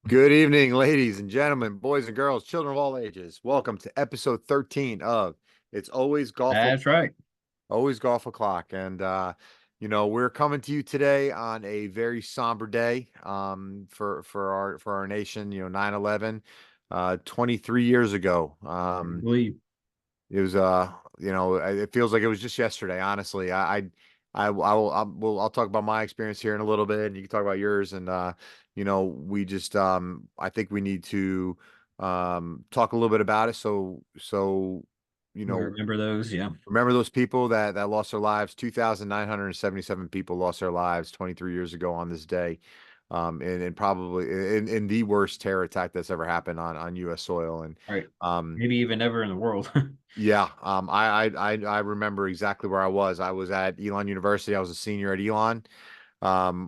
Good evening, ladies and gentlemen, boys and girls, children of all ages. Welcome to episode 13 of It's That's right. Always Golf O'Clock. We're coming to you today on a very somber day for our nation, 9/11, 23 years ago. I believe. It was it feels like it was just yesterday, honestly. I'll talk about my experience here in a little bit, and you can talk about yours. We just I think we need to talk a little bit about it. So you We know remember those. Yeah. remember those people that lost their lives. 2,977 people lost their lives 23 years ago on this day. And probably in the worst terror attack that's ever happened on U.S. soil. And Right. um, Maybe even ever in the world. yeah, I remember exactly where I was. I was at Elon University. I was a senior at Elon.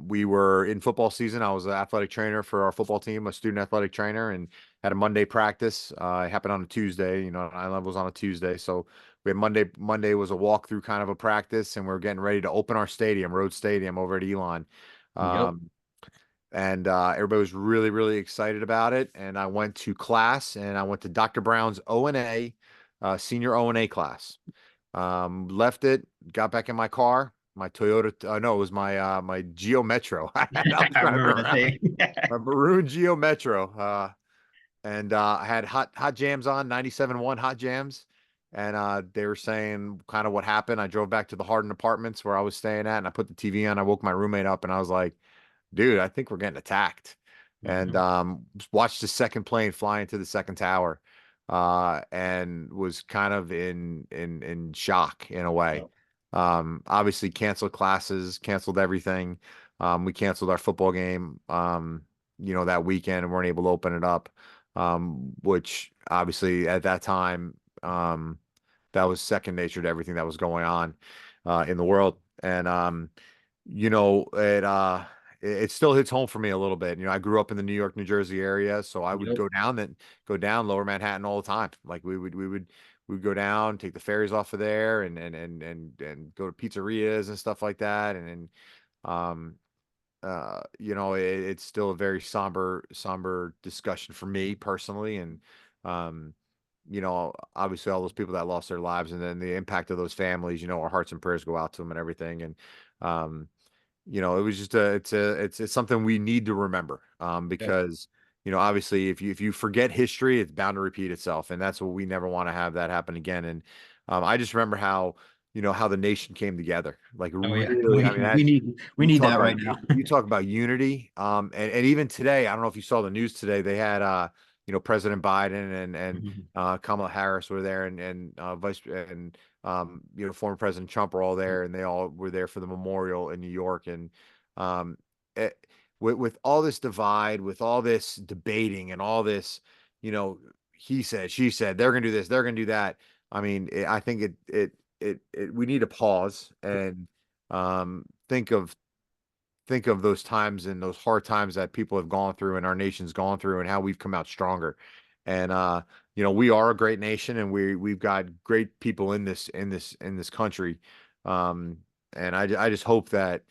We were in football season. I was an athletic trainer for our football team, a student athletic trainer, and had a Monday practice. It happened on a Tuesday. 9/11 was on a Tuesday, so we had Monday. Monday was a walkthrough kind of a practice, and we are getting ready to open our stadium, Road Stadium, over at Elon. Yep. Um, and everybody was really, really excited about it. And I went to class, and I went to Dr. Brown's O&A, senior O&A class. Left it, got back in my car, my Toyota. No, it was my Geo Metro. I was I driving remember the around thing. my maroon Geo Metro, and I had hot jams on 97.1 hot jams, and they were saying kind of what happened. I drove back to the Hardin Apartments where I was staying at, and I put the TV on. I woke my roommate up, and I was like, dude, I think we're getting attacked. And Mhm. watched the second plane fly into the second tower, and was kind of in shock in a way. Yep. Obviously canceled classes, canceled everything. We canceled our football game, that weekend and weren't able to open it up. Which obviously at that time, that was second nature to everything that was going on in the world. And it still hits home for me a little bit. I grew up in the New York, New Jersey area, so I would Yep. go down Lower Manhattan all the time. Like we would go down, take the ferries off of there, and go to pizzerias and stuff like that. And um it's still a very somber discussion for me personally. And um obviously all those people that lost their lives, and then the impact of those families, our hearts and prayers go out to them and everything. And um it was just it's something we need to remember, Yep. because obviously if you forget history, it's bound to repeat itself, and that's what we never want to have that happen again. And I just remember how the nation came together, like Oh yeah. really. I mean, We that need we you need talk that about right now. you talk about unity. And even today, I don't know if you saw the news today. They had President Biden and Mhm. Kamala Harris were there, and Vice and former President Trump were all there, and they all were there for the memorial in New York. And um, it, with all this divide, with all this debating, and all this, you know, he said, she said, they're gonna do this, they're gonna do that. I mean, I think we need to pause and think of those times and those hard times that people have gone through and our nation's gone through, and how we've come out stronger. And we are a great nation, and we've got great people in this country. Um, and I just hope that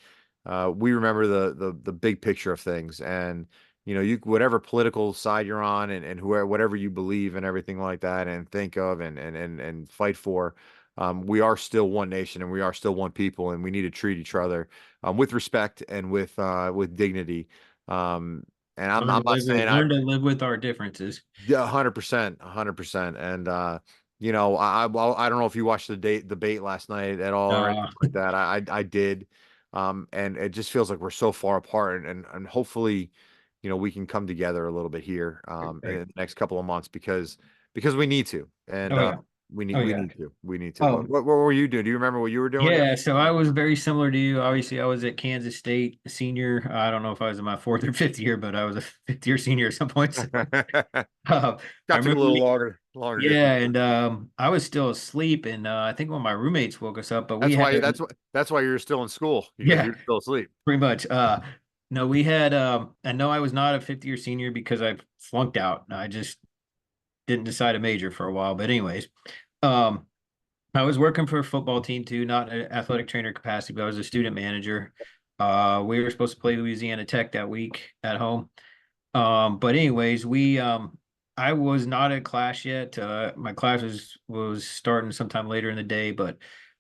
we remember the big picture of things. And you, whatever political side you're on, and whoever, whatever you believe and everything like that, and think of and fight for. We are still one nation, and we are still one people, and we need to treat each other with respect and with dignity. Um, and I'm not saying Learn to live with our differences. yeah, 100%, 100%. And I don't know if you watched the debate last night at all or Uh anything like that. I did. And it just feels like we're so far apart, and hopefully, we can come together a little bit here in right. the next couple of months, because we need to. And Oh yeah. we need Oh we yeah. need to. We need to. What Um what, what were you doing? Do you remember what you were doing Yeah, there? so I was very similar to you. Obviously, I was at Kansas State senior. I don't know if I was in my fourth or fifth year, but I was a fifth year senior at some point. So I Got took a remember little longer to get yeah, through. and I was still asleep, and I think one of my roommates woke us up, but we That's had why that's why you're still in school, because yeah, you're still asleep. pretty much. No, we had I know I was not a fifth year senior because I flunked out. I just didn't decide a major for a while. But anyways, um, I was working for a football team too, not an athletic trainer capacity, but I was a student manager. We were supposed to play Louisiana Tech that week at home. But anyways, I was not at class yet. My class was starting sometime later in the day, but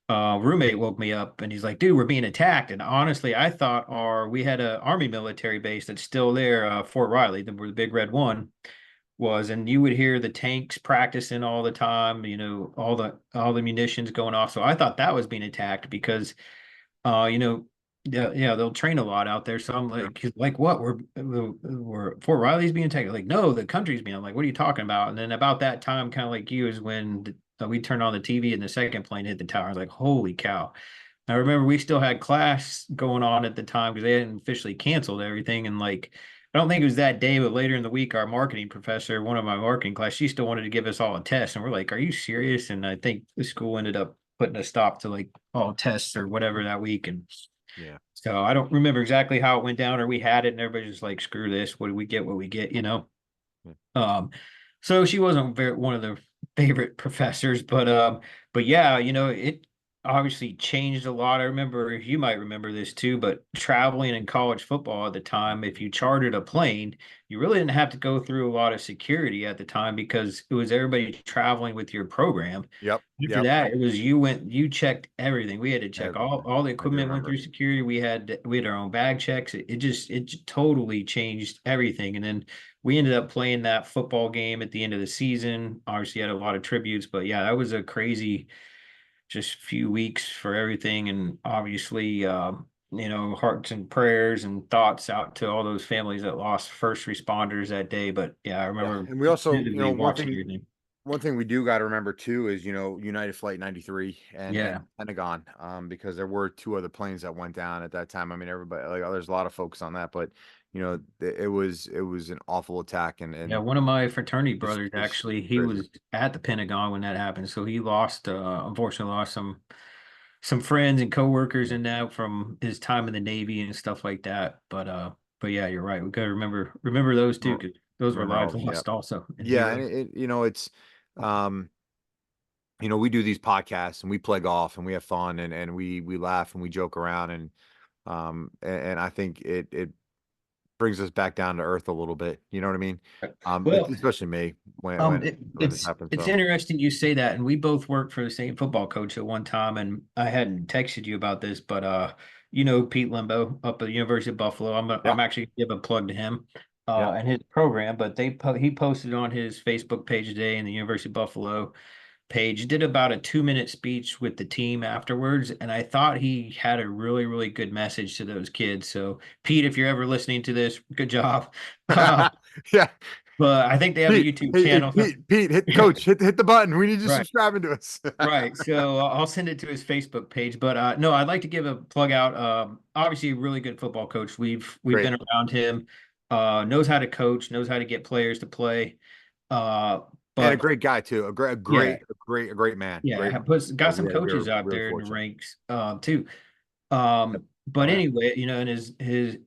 roommate woke me up and he's like, "Dude, we're being attacked." And honestly, I thought we had a army military base that's still there, Fort Riley, where the Big Red One was, and you would hear the tanks practicing all the time, all the munitions going off. So I thought that was being attacked because you know, yeah, they'll train a lot out there. So I'm Yeah. like, he's like, what? We're Fort Riley's being taken. Like, no, the country's being. I'm like, what are you talking about? And then about that time, kind of like you, is when we turned on the TV and the second plane hit the tower. I was like, holy cow. I remember we still had class going on at the time because they hadn't officially canceled everything. And like, I don't think it was that day, but later in the week, our marketing professor, one of my marketing class, she still wanted to give us all a test. And we're like, are you serious? And I think the school ended up putting a stop to like all tests or whatever that week. And Yeah. so I don't remember exactly how it went down or we had it and everybody's just like, screw this. What do we get? What we get, you know? Yeah. Um, so she wasn't one of the favorite professors, but yeah, it obviously changed a lot. I remember you might remember this too, but traveling in college football at the time, if you chartered a plane, you really didn't have to go through a lot of security at the time because it was everybody traveling with your program. Yep. After Yep. that, you checked everything. We had to check Everything. all the I do equipment went remember. through security. We had our own bag checks. It totally changed everything. And then we ended up playing that football game at the end of the season. Obviously, had a lot of tributes, but yeah, that was a crazy just few weeks for everything. And obviously, hearts and prayers and thoughts out to all those families that lost first responders that day. But yeah, I Yeah. remember And we also, vividly watching everything. one thing we do got to remember too is, United Flight 93 and Yeah. Pentagon, because there were two other planes that went down at that time. I mean, everybody, like, there's a lot of focus on that, but it was an awful attack, Yeah, and one of my fraternity brothers just actually, he crazy. was at the Pentagon when that happened. So he unfortunately lost some friends and coworkers in that from his time in the Navy and stuff like that. But yeah, you're right. We gotta remember those too, Remember, because those were remember lives all, yeah, lost also and yeah, and heroes. it's, um, we do these podcasts and we play golf and we have fun and we laugh and we joke around and I think it brings us back down to earth a little bit. You know what I mean? Well, Especially me when this happens. it's So interesting you say that, and we both worked for the same football coach at one time, and I hadn't texted you about this, but Pete Limbo up at the University of Buffalo. yeah, I'm actually give a plug to him, yeah. and his program, but he posted on his Facebook page today in the University of Buffalo page, did about a 2-minute speech with the team afterwards, and I thought he had a really, really good message to those kids. So Pete, if you're ever listening to this, good job. Yeah. But I think they have a Pete, YouTube hey, channel. So Pete, hit coach, hit the button. We need you right, subscribing to us. right. So I'll send it to his Facebook page. But no, I'd like to give a plug out. Obviously, a really good football coach. We've Great. been around him. Knows how to coach. Knows how to get players to play. Uh, And a but great guy too. yeah, A great man. Great yeah. man. So Got some we are coaches out really there in the fortunate. ranks too. Yep. But Oh yeah. anyway, and his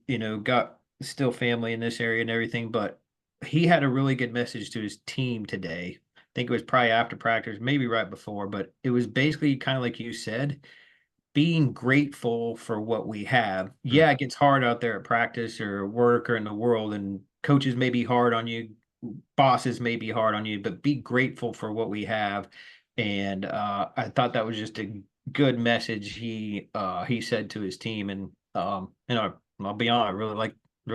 got still family in this area and everything, but he had a really good message to his team today. I think it was probably after practice, maybe right before, but it was basically kind of like you said, being grateful for what we have. Mm, Yeah, it gets hard out there at practice or work or in the world, and coaches may be hard on you, bosses may be hard on you, but be grateful for what we have. And I thought that was just a good message he said to his team. And I'll be honest, I really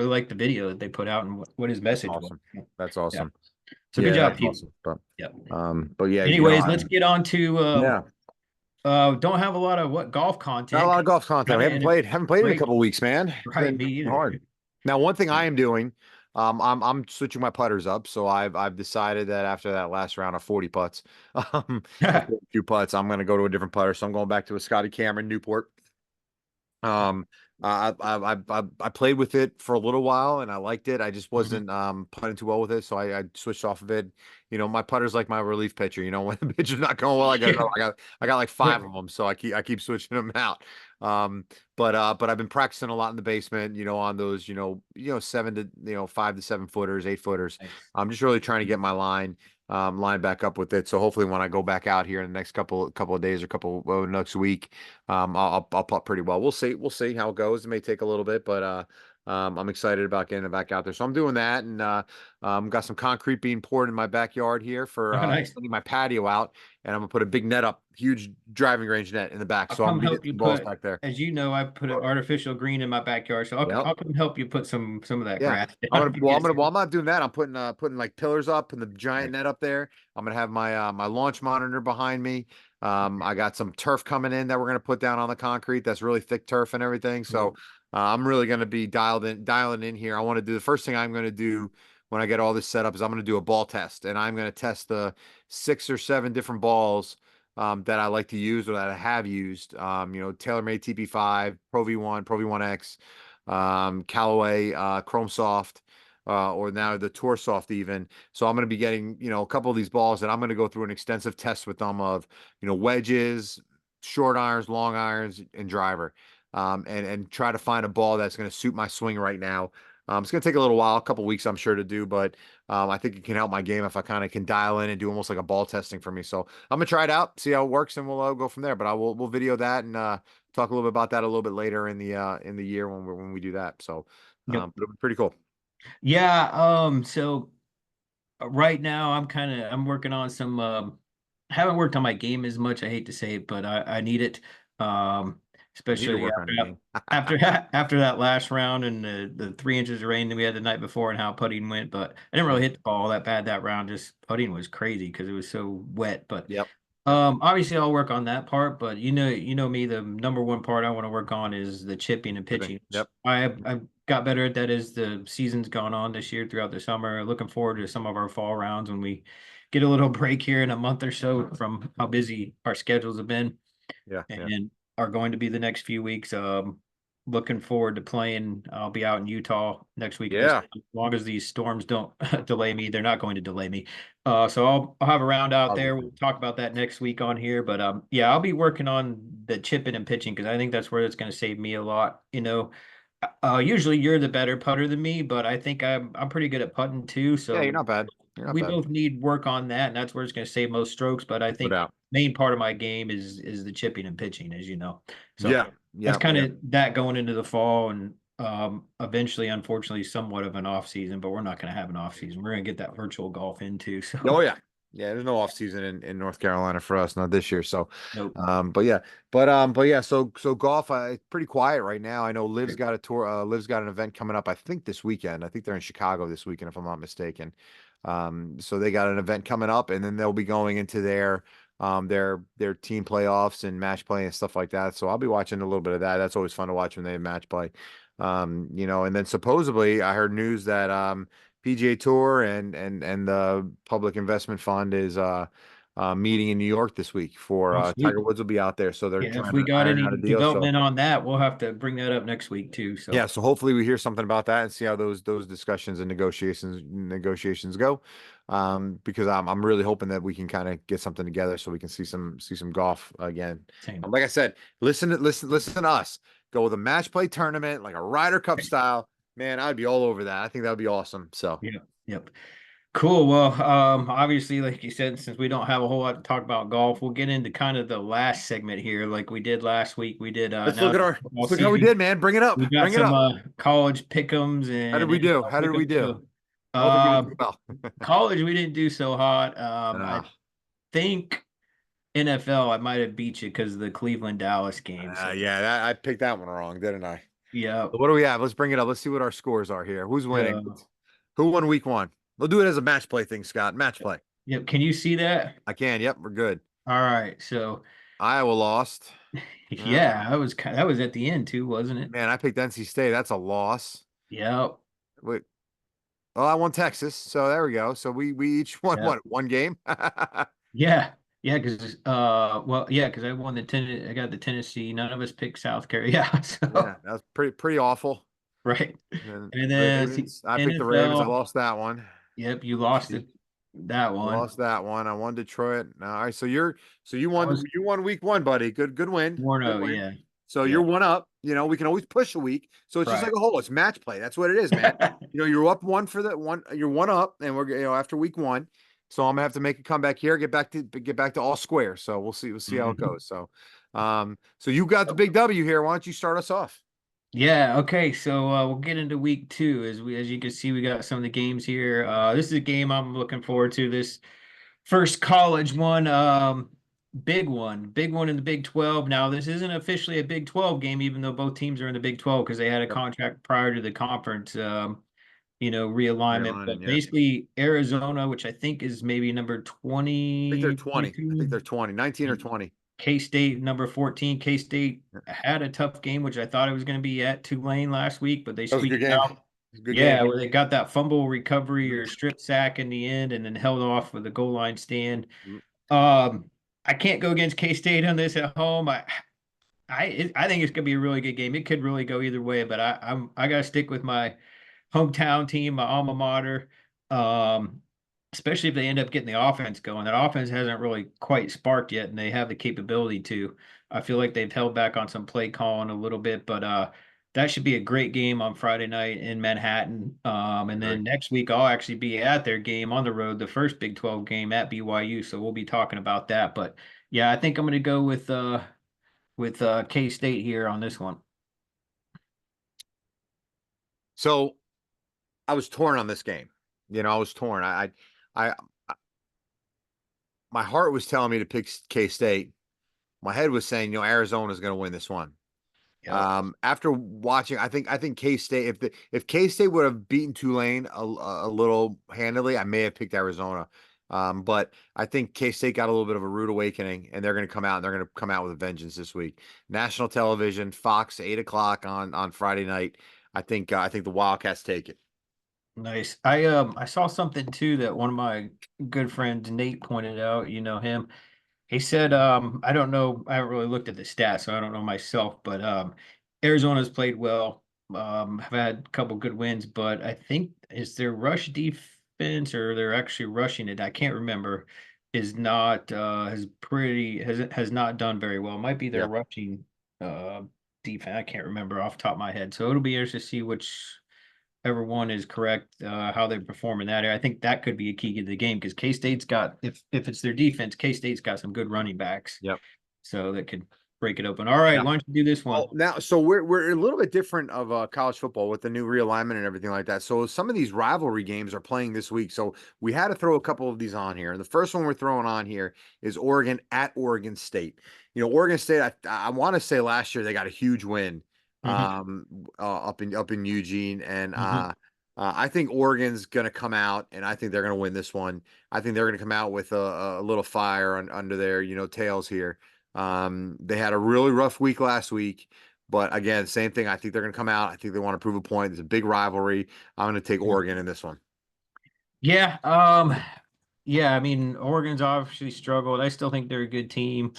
like the video that they put out and what his that's message was. awesome. That's Yeah. awesome. So good Yeah, job, that's Pete. awesome. Yeah. But yeah, Anyways, let's get on to yeah. don't have a lot of what golf Not a content. lot of golf content. Kind We of haven't in a played in a break. couple of weeks, man. It's Right, me been either. hard. Now, one thing I am doing, I'm switching my putters up. So I've decided that after that last round of 40 putts, or 42 putts, I'm gonna go to a different putter. So I'm going back to a Scotty Cameron Newport. Um, I played with it for a little while and I liked it. I just Mhm. wasn't putting too well with it, so I switched off of it. My putter's like my relief pitcher. When the pitcher's not going well, Yeah. I got like five of them, so I keep switching them out. Um, but I've been practicing a lot in the basement. On those 5 to 7 footers, 8 footers. Nice. I'm just really trying to get my line back up with it. So hopefully when I go back out here in the next couple of days or next week, I'll putt pretty well. We'll see how it goes. It may take a little bit, but I'm excited about getting it back out there. So I'm doing that, and got some concrete being poured in my backyard here for Oh, nice. extending my patio out, and I'm gonna put a big net up, huge driving range net in the back. I'll So I'm come gonna be help hitting you some balls put, back there. as you know, I put an artificial green in my backyard, so Yep. I'll come help you put some of that Yeah. grass down if you get Well, serious. I'm not doing that. I'm putting like pillars up and the giant Right. net up there. I'm gonna have my launch monitor behind me. I got some turf coming in that we're gonna put down on the concrete. That's really thick turf and everything. So Cool. I'm really gonna be dialing in here. I want to do the first thing I'm gonna do when I get all this set up is I'm gonna do a ball test, and I'm gonna test the 6 or 7 different balls that I like to use or that I have used. TaylorMade TP5, Pro V1, Pro V1X, Callaway Chrome Soft, or now the Tour Soft even. So I'm going to be getting, a couple of these balls, and I'm going to go through an extensive test with them of, wedges, short irons, long irons, and driver, and try to find a ball that's going to suit my swing right now. It's going to take a little while, a couple weeks, I'm sure to do, but I think it can help my game if I kind of can dial in and do almost like a ball testing for me. So I'm gonna try it out, see how it works, and we'll go from there. But we'll video that and talk a little bit about that a little bit later in the year when we do that. So, Yep. but it'll be pretty cool. Yeah, so right now I'm working on some I haven't worked on my game as much, I hate to say it, but I need it. Um You need to Especially work on your game. after after that last round and the 3 inches of rain that we had the night before and how putting went, but I didn't really Yeah. hit the ball that bad that round. Just putting was crazy because it was so wet. But Yep. Yep. obviously I'll work on that part, but you know me, the number one part I want to work on is the chipping and Shipping. pitching. Yep. I've got better at that as the season's gone on this year throughout the summer. Looking forward to some of our fall rounds when we get a little break here in a month or so from how busy our schedules have been Yeah. Yeah. and are going to be the next few weeks. Looking forward to playing. I'll be out in Utah next week. This Yeah. as long as these storms don't delay me, they're not going to delay me. So I'll have a round out Positive there. thing. We'll talk about that next week on here. But yeah, I'll be working on the chipping and pitching because I think that's where it's going to save me a lot. Usually you're the better putter than me, but I think I'm pretty good at putting too. Yeah. You're So not bad. You're not we bad. both need work on that, and that's where it's going to save most strokes. But I No think doubt. main part of my game is the chipping and pitching, as you know. So Yeah. that's Yeah. kind Yeah. of that going into the fall, and eventually, unfortunately, somewhat of an off season. But we're not going to have an off season. We're going to get that virtual golf into. Oh So yeah. Yeah, there's no off season in North Carolina for us, not this year. So, nope. but yeah, but yeah, so golf, it's pretty quiet right now. I know Liv's got a tour, Liv's got an event coming up, I think this weekend. I think they're in Chicago this weekend, if I'm not mistaken. So they got an event coming up, and then they'll be going into their team playoffs and match play and stuff like that. So I'll be watching a little bit of that. That's always fun to watch when they have match play. And then supposedly I heard news that PGA Tour and the Public Investment Fund is meeting in New York this week for Oh, Tiger sweet. Woods will be out there, so they're Yeah, if trying we to got iron any out a deal. So development on that, we'll have to bring that up next week too. yeah, So so hopefully we hear something about that and see how those discussions and negotiations go. Because I'm really hoping that we can kind of get something together so we can see some golf again. same. Like I said, listen to us. Go with a match play tournament like a Ryder Cup style. Man, I'd be all over that. I think that would be awesome. So Yep. Yep. Cool. Well, obviously, like you said, since we don't have a whole lot to talk about golf, we'll get into kind of the last segment here, like we did last week. We did now that the football let's look how we season. did, man. Bring it up. We got Bring it some up. college pick'ems How did and we do? NFL How did we pick'ems. do? So, I don't think we did uh, too well. college we didn't do so hot. I Uh, think NFL I might have beat you because of the Cleveland Dallas game. So, yeah, I picked that one wrong, didn't I? yeah, So what do we have? Let's bring it up. Let's see what our scores are here. Who's winning? uh, Who won week one? We'll do it as a match play thing, Scott. Match play. yep. Can you see that? I can. Yep, we're good. All right. So, Iowa lost. Yeah. yeah, that was at the end too, wasn't it? Man, I picked NC State. That's a loss. Yep. Wait. Well, I won Texas, so there we go. So we each won Yep. what? One game? Yeah, yeah, because well, yeah, because I got the Tennessee. None of us picked South Carolina. Yeah, Yeah, so that was pretty awful. right, And and then see, Ravens, I picked the Ravens. I NFL. lost that one. Yep, you lost it that I one. lost that one. I won Detroit. All right, so I was you won week one, buddy. Good win. Good Warno. win. Yeah, So you're yeah, one up. We can always push a week. So it's just like right. a whole. It's match play. That's what it is, man. You're up one for the one. You're one up, and we're after week one. So I'm gonna have to make a comeback here. Get back to all square. So we'll see. We'll see how it Mhm. goes. So you got the big W here. Why don't you start us off? Yeah, okay. So we'll get into week two. As you can see, we got some of the games here. This is a game I'm looking forward to. This first college one, big one in the Big 12. Now, this isn't officially a Big 12 game, even though both teams are in the Big 12 because they had a Yep. contract prior to the conference, realignment. Realigning, But yeah. basically, Arizona, which I think is maybe number I think they're 20, 20. I think 22, they're 20, 19 or and 20. K-State number 14. K-State Yeah. had a tough game, which I thought it was going to be at Tulane last week, but they That was a good squeaked game. It out. was a good game. Yeah, where they got that fumble recovery or Mhm. strip sack in the end and then held off with a goal line stand. Mhm. Um, I can't go against K-State on this at home. I think it's gonna be a really good game. It could really go either way, but I gotta stick with my hometown team, my alma mater. Um, Especially if they end up getting the offense going. That offense hasn't really quite sparked yet, and they have the capability to. I feel like they've held back on some play calling a little bit, but that should be a great game on Friday night in Manhattan. And Agree. then next week I'll actually be at their game on the road, the first Big 12 game at BYU. So we'll be talking about that. But yeah, I think I'm gonna go with K-State here on this one. So I was torn on this game. I was torn. I my heart was telling me to pick K State. My head was saying, Arizona's going to win this one. Yep. After watching, I think K State. If K State would have beaten Tulane a little handily, I may have picked Arizona. But I think K State got a little bit of a rude awakening, and they're going to come out and they're going to come out with a vengeance this week. National television, Fox, 8 o'clock on Friday night. I think the Wildcats take it. Nice. I saw something too that one of my good friends Nate pointed out, you know him. He said, I don't know, I haven't really looked at the stats, so I don't know myself, but Arizona's played well. Have had a couple good wins, but I think is their rush defense or they're actually rushing it. I can't remember. Is not has not done very well. Might be their Yeah. rushing defense. I can't remember off the top of my head. So it'll be interesting to see which everyone is correct, how they perform in that area. I think that could be a key to the game because K-State's got if it's their defense, K-State's got some good running backs, Yep. so that could break it open. All right, Yeah. why don't you do this Well, one? now, so we're a little bit different of college football with the new realignment and everything like that. So some of these rivalry games are playing this week. So we had to throw a couple of these on here. And the first one we're throwing on here is Oregon at Oregon State. Oregon State, I want to say last year they got a huge win Hmm. up in Eugene, and Hmm. I think Oregon's going to come out, and I think they're going to win this one. I think they're going to come out with a little fire under their tails here. They had a really rough week last week, but again, same thing. I think they're going to come out. I think they want to prove a point. It's a big rivalry. I'm going to take Oregon in this one. Yeah, yeah. I mean, Oregon's obviously struggled. I still think they're a good team.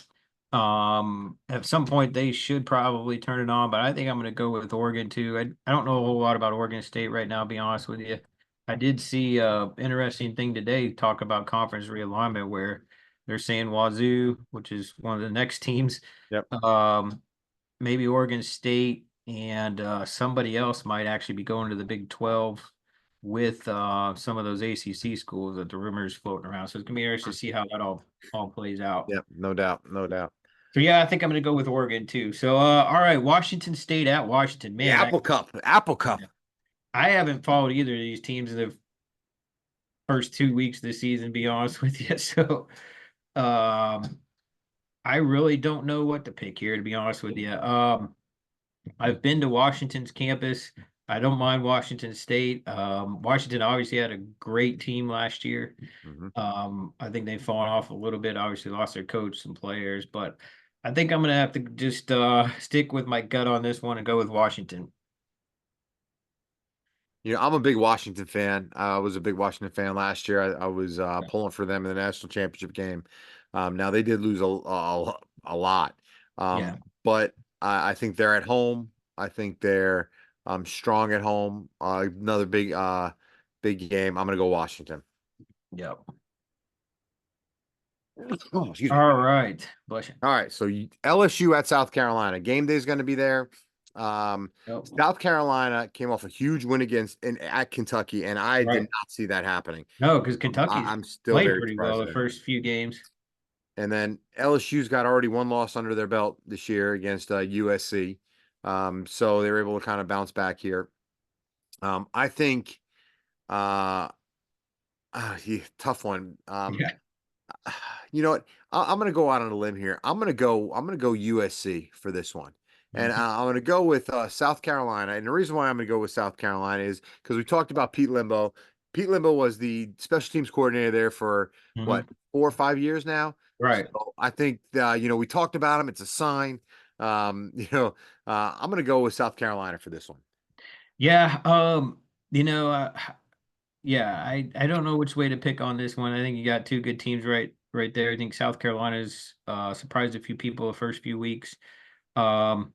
At some point they should probably turn it on, but I think I'm going to go with Oregon too. I don't know a whole lot about Oregon State right now, to be honest with you. I did see a interesting thing today talk about conference realignment where they're saying Wazoo, which is one of the next teams, Yep. um, maybe Oregon State and somebody else might actually be going to the Big 12 with some of those ACC schools that the rumors floating around. So it's gonna be interesting to see how that all plays out. Yep. No doubt. No doubt. So yeah, I think I'm going to go with Oregon too. So all right, Washington State at Washington. The Man, Apple Cup. Apple Cup. I haven't followed either of these teams in the first 2 weeks of the season, to be honest with you. So um, I really don't know what to pick here, to be honest with you. I've been to Washington's campus. I don't mind Washington State. Washington obviously had a great team last year. Mhm. I think they've fallen off a little bit. Obviously, lost their coach, and players, but I think I'm gonna have to just stick with my gut on this one and go with Washington. I'm a big Washington fan. I was a big Washington fan last year. I was pulling for them in the national championship game. Now they did lose a lot, Yeah, but I think they're at home. I think they're strong at home. Another big game. I'm gonna go Washington. yep. Oh, excuse me. All right, bless you. All right, so LSU at South Carolina. Game day is going to be there. Um, Yep. South Carolina came off a huge win at Kentucky, and I did Right. not see that happening. No, because Kentucky's I'm still played very pretty well surprised the at that. first few games. And then LSU's got already one loss under their belt this year against USC. So they were able to kind of bounce back here. I think uh, yeah, tough one. Yeah. You know what? I'm going to go out on a limb here. I'm going to go USC for this one. And Mhm. I'm going to go with South Carolina. And the reason why I'm going to go with South Carolina is because we talked about Pete Limbo. Pete Limbo was the special teams coordinator there for what, Mhm. 4 or 5 years now. Right. So I think we talked about him. It's a sign. I'm going to go with South Carolina for this one. Yeah. You know, yeah, I don't know which way to pick on this one. I think you got two good teams right there. I think South Carolina's surprised a few people the first few weeks. Um,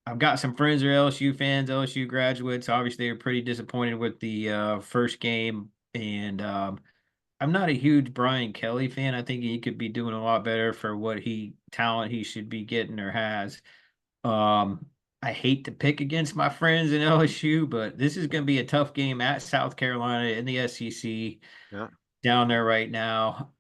I've got some friends who are LSU fans, LSU graduates. Obviously, they're pretty disappointed with the first game, and I'm not a huge Brian Kelly fan. I think he could be doing a lot better for what he talent he should be getting or has. Um, I hate to pick against my friends in LSU, but this is going to be a tough game at South Carolina in the SEC Yeah. down there right now.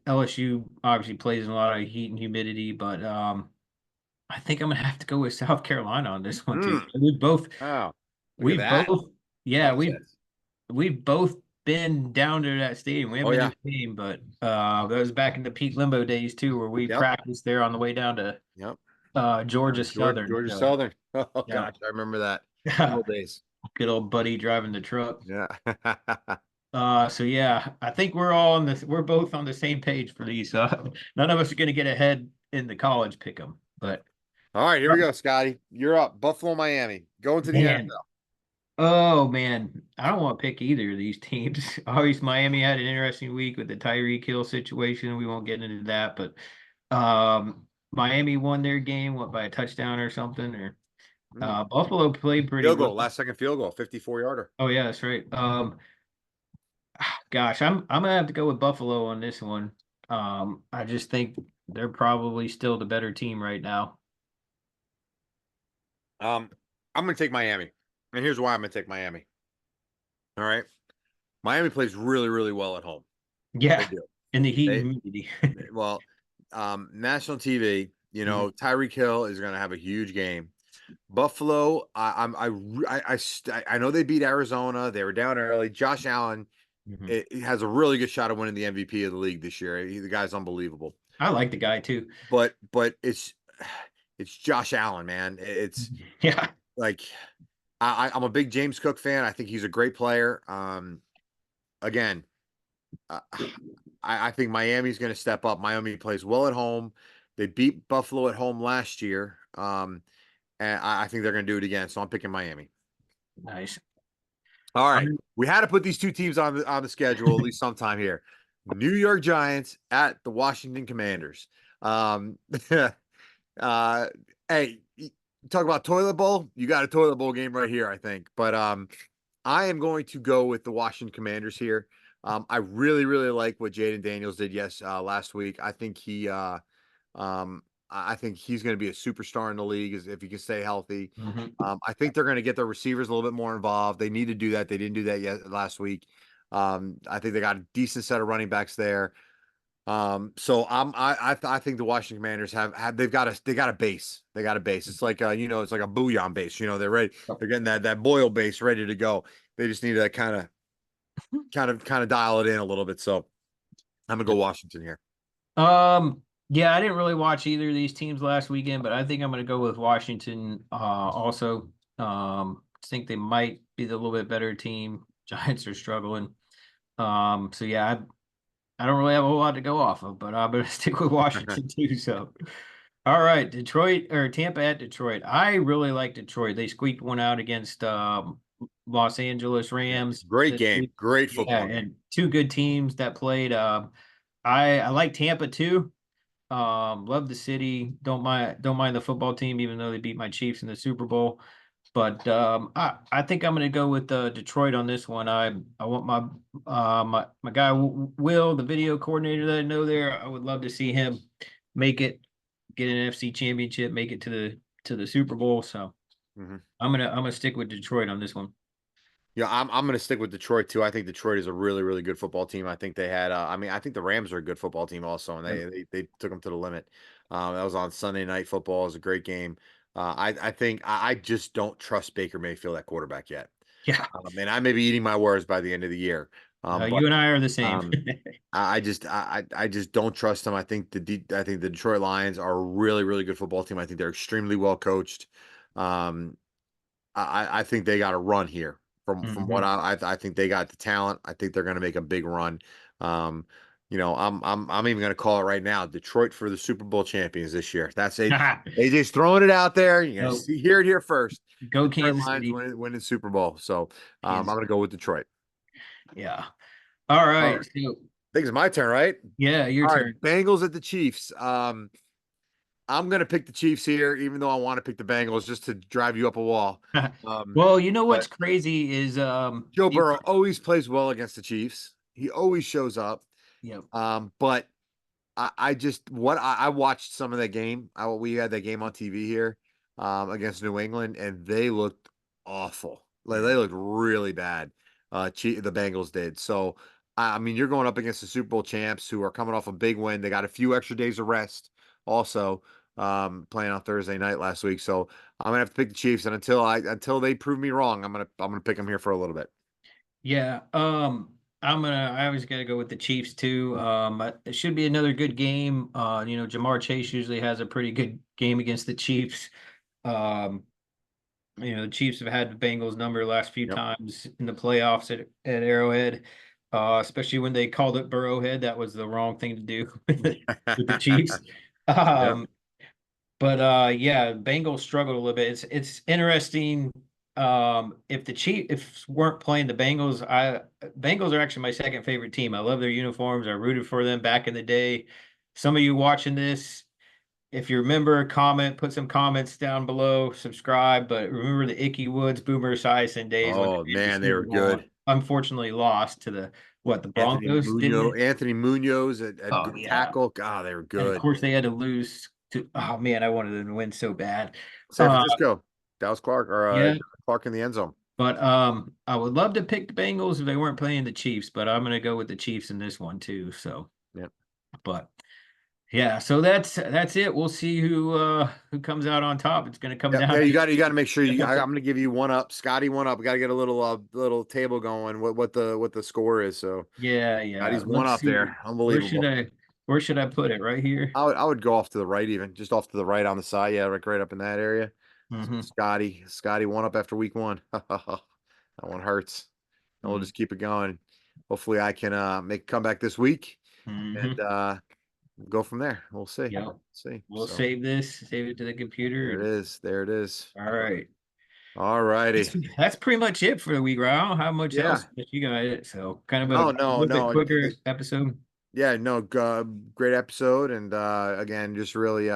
LSU obviously plays in a lot of heat and humidity, but I think I'm gonna have to go with South Carolina on this one too. Mm. Wow. Look at We've that. both, yeah, Upsets. we've both been down to that stadium. We Oh haven't been to yeah. the game, but that was back in the peak limbo days too, where we Yep. practiced there on the way down to Yep. Georgia Southern. Georgia So Southern. Oh yeah, gosh, I remember that. Good old days. good old buddy driving the truck. Yeah. So yeah, I think we're both on the same page for these. None of us are going to get ahead in the college pick 'em, but All right, here we go, Scotty. You're up. Buffalo, Miami. Going to the man, NFL. oh man, I don't want to pick either of these teams. Obviously, Miami had an interesting week with the Tyreek Hill situation. We won't get into that, but Miami won their game, what, by a touchdown or something, or Mm. Buffalo played pretty Field well. goal, last second field goal, 54 yarder. Oh yeah, that's right. Gosh, I'm gonna have to go with Buffalo on this one. I just think they're probably still the better team right now. Um, I'm gonna take Miami. And here's why I'm gonna take Miami. All right. Miami plays really, really well at home. They Yeah, do. in the heat and They humidity. well, national TV, Mhm. Tyreek Hill is gonna have a huge game. Buffalo, I know they beat Arizona. They were down early. Josh Allen Mhm. he has a really good shot of winning the MVP of the league this year. The guy's unbelievable. I like the guy too. But it's Josh Allen, man. It's Yeah, like I'm a big James Cook fan. I think he's a great player. Again, uh, I think Miami's going to step up. Miami plays well at home. They beat Buffalo at home last year. And I think they're going to do it again. So I'm picking Miami. nice. All right. I'm We had to put these two teams on the schedule at least sometime here. New York Giants at the Washington Commanders. Um, uh, hey, talk about toilet bowl. You got a toilet bowl game right here, I think. But I am going to go with the Washington Commanders here. I really, really like what Jaden Daniels did last week. Um, I think he's going to be a superstar in the league if he can stay healthy. Mhm. I think they're going to get their receivers a little bit more involved. They need to do that. They didn't do that yet last week. I think they got a decent set of running backs there. So I think the Washington Commanders have they got a base. They got a base. It's like it's like a bouillon base. They're ready. They're getting that boil base ready to go. They just need to kind of dial it in a little bit. So I'm gonna go Washington here. Yeah, I didn't really watch either of these teams last weekend, but I think I'm going to go with Washington. Also, think they might be the little bit better team. Giants are struggling. So yeah, I don't really have a whole lot to go off of, but I'm going to stick with Washington too. So, all right, Detroit or Tampa at Detroit. I really like Detroit. They squeaked one out against Los Angeles Yeah, Rams great this game, week. great Yeah, football game. and two good teams that played. I like Tampa too. Love the city. Don't mind the football team, even though they beat my Chiefs in the Super Bowl. But I think I'm going to go with Detroit on this one. I want my guy Will, the video coordinator that I know there. I would love to see him make it, get an FC Championship, make it to the Super Bowl. So Mhm. I'm gonna stick with Detroit on this one. Yeah, I'm going to stick with Detroit too. I think Detroit is a really, really good football team. I think they had. I think the Rams are a good football team also, and Yep. they took them to the limit. That was on Sunday Night Football. It was a great game. I just don't trust Baker Mayfield at quarterback yet. Yeah. And I may be eating my words by the end of the year. But You and I are the same. um, I just don't trust them. I think the Detroit Lions are a really, really good football team. I think they're extremely well coached. Um, I think they got a run here. From what Hmm. I think they got the talent. I think they're going to make a big run. Um, I'm even going to call it right now. Detroit for the Super Bowl champions this year. That's it. AJ's throwing it out there. You're going to Go, see hear it here first. go Detroit Kansas Lions City. winning Super Bowl. So I'm Kansas going to City. go with Detroit. Yeah. All All right. right. So I think it's my turn, right? yeah, your All right. turn. Bengals at the Chiefs. I'm going to pick the Chiefs here, even though I want to pick the Bengals just to drive you up a wall. Um, Well, you know what's but crazy is Joe Burrow always plays well against the Chiefs. He always shows up. yep. But I just I watched some of that game. We had that game on TV here against New England, and they looked awful. Like Yeah. they looked really bad. The Bengals did. So I mean, you're going up against the Super Bowl champs who are coming off a big win. They got a few extra days of rest, also playing on Thursday night last week. So I'm gonna have to pick the Chiefs, and until they prove me wrong, I'm gonna pick them here for a little bit. Yeah. I always gotta go with the Chiefs too. It should be another good game. Jamar Chase usually has a pretty good game against the Chiefs. Um, the Chiefs have had the Bengals number the last few Yep. times in the playoffs at Arrowhead. Especially when they called it Burrowhead. That was the wrong thing to do with the Chiefs. Yep. Um, But yeah, Bengals struggled a little bit. It's interesting. If the Chiefs weren't playing the Bengals are actually my second favorite team. I love their uniforms. I rooted for them back in the day. Some of you watching this, if you remember, put some comments down below, subscribe. But remember the Icky Woods, Boomer Esiason days when Oh they made the man, they Super were Bowl. good. Unfortunately, lost to the Broncos, didn't they? Anthony Munoz Oh at yeah, tackle. God, they were and of good. course they had to lose to. Oh man, I wanted them to win so bad. San Uh, Francisco, Dallas Clark or yeah, Clark in the end zone. but I would love to pick the Bengals if they weren't playing the Chiefs, but I'm gonna go with the Chiefs in this one too. So, Yep. but yeah, so that's it. We'll see who comes out on top. It's gonna come Yep. down Yeah, to you got to make sure I'm the going to give you one up, Scotty one up. We got to get a little table going. What the score is. So yeah, yeah. Scotty's one Let's up see. there. Where should Unbelievable. I where should I put it? Right here. I would go off to the right, even just off to the right on the side. Yeah, right up in that area. So Hmm. Scotty one up after week one. That one hurts. And we'll Hmm. just keep it going. Hopefully I can make a comeback this week and Hmm. go from there. We'll see. Yep. See. We'll So save it to the computer, there it and is. There it is. all right. All righty. That's pretty much it for the week, right? I don't have much else Yeah. that you got. So kind of a No, no, little bit no. quicker episode. Yeah, no, great episode. And again, just really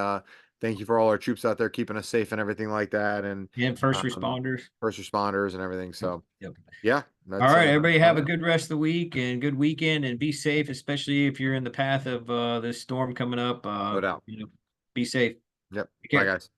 thank you for all our troops out there keeping us safe and everything like that. And And first um, responders. first responders and everything. Yep. So Yep. yeah, All that's right, everybody about have a it. good rest of the week and good weekend and be safe, especially if you're in the path of this storm coming up. No doubt. Be safe. Yep. Take Bye, care. guys.